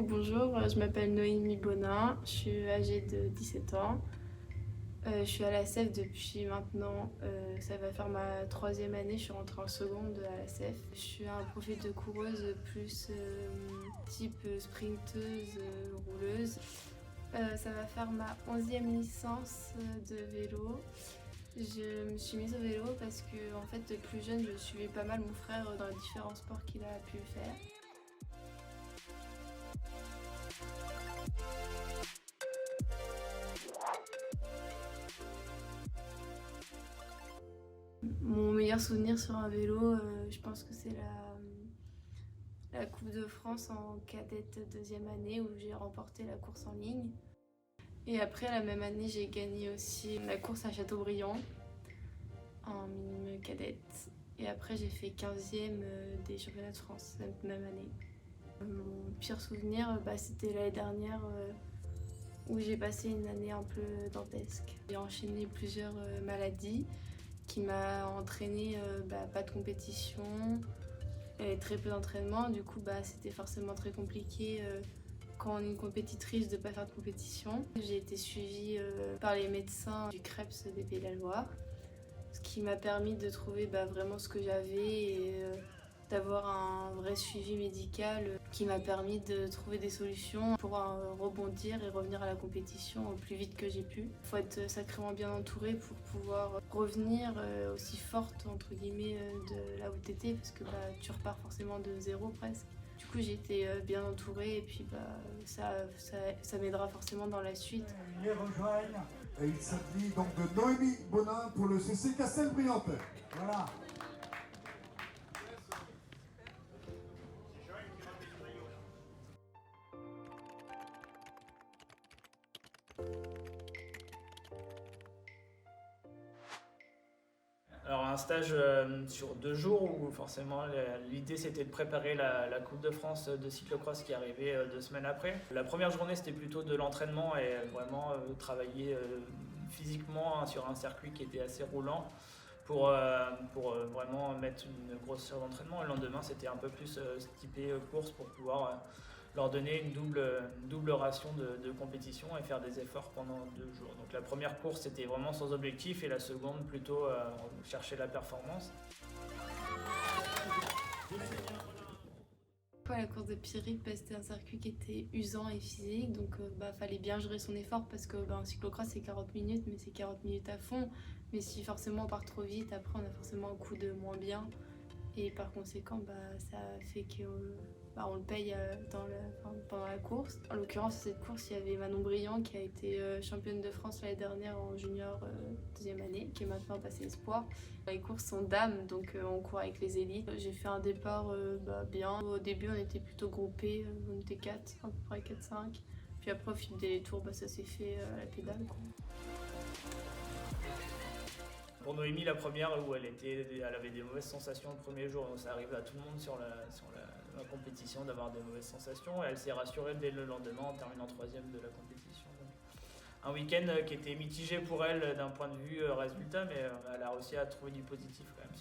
Bonjour, je m'appelle Noémie Bonin, je suis âgée de 17 ans. Je suis à la l'ASF depuis maintenant, ça va faire ma troisième année, je suis rentrée en seconde à la l'ASF. Je suis un profil de coureuse plus type sprinteuse, rouleuse. Ça va faire ma 11e licence de vélo. Je me suis mise au vélo parce que en fait, plus jeune, je suivais pas mal mon frère dans les différents sports qu'il a pu faire. Mon meilleur souvenir sur un vélo, je pense que c'est la Coupe de France en cadette deuxième année où j'ai remporté la course en ligne. Et après, la même année, j'ai gagné aussi la course à Châteaubriand en minime cadette. Et après, j'ai fait 15e des championnats de France cette même année. Mon pire souvenir, c'était l'année dernière où j'ai passé une année un peu dantesque. J'ai enchaîné plusieurs maladies qui m'a entraîné pas de compétition et très peu d'entraînement. Du coup, c'était forcément très compliqué quand on est une compétitrice de ne pas faire de compétition. J'ai été suivie par les médecins du CREPS des Pays de la Loire, ce qui m'a permis de trouver vraiment ce que j'avais et d'avoir un vrai suivi médical qui m'a permis de trouver des solutions pour rebondir et revenir à la compétition au plus vite que j'ai pu. Il faut être sacrément bien entouré pour pouvoir revenir aussi forte entre guillemets de là où tu étais parce que tu repars forcément de zéro presque. Du coup j'ai été bien entourée et puis ça m'aidera forcément dans la suite. Ils les rejoignent et il s'agit donc de Noémie Bonin pour le CC Castelbriante. Voilà. Alors un stage sur 2 jours où forcément l'idée c'était de préparer la Coupe de France de cyclocross qui arrivait 2 semaines après. La première journée c'était plutôt de l'entraînement et vraiment travailler physiquement sur un circuit qui était assez roulant pour vraiment mettre une grosse série d'entraînement. Et le lendemain c'était un peu plus typé course pour pouvoir leur donner une double ration de compétition et faire des efforts pendant 2 jours. Donc la première course c'était vraiment sans objectif et la seconde plutôt chercher la performance. La course de Pierrick, c'était un circuit qui était usant et physique, donc fallait bien gérer son effort parce que un cyclocross c'est 40 minutes, mais c'est 40 minutes à fond. Mais si forcément on part trop vite, après on a forcément un coup de moins bien. Et par conséquent, ça fait que on le paye pendant la course. En l'occurrence, cette course, il y avait Manon Briand qui a été championne de France l'année dernière en junior deuxième année, qui est maintenant passée espoir. Les courses sont dames, donc on court avec les élites. J'ai fait un départ bien. Au début, on était plutôt groupés, on était 4, à peu près 4-5. Puis après, au fil des tours, ça s'est fait à la pédale, quoi. Pour Noémie, la première où elle avait des mauvaises sensations le premier jour, donc ça arrive à tout le monde sur la compétition d'avoir des mauvaises sensations. Et elle s'est rassurée dès le lendemain en terminant troisième de la compétition. Donc, un week-end qui était mitigé pour elle d'un point de vue résultat, mais elle a réussi à trouver du positif quand même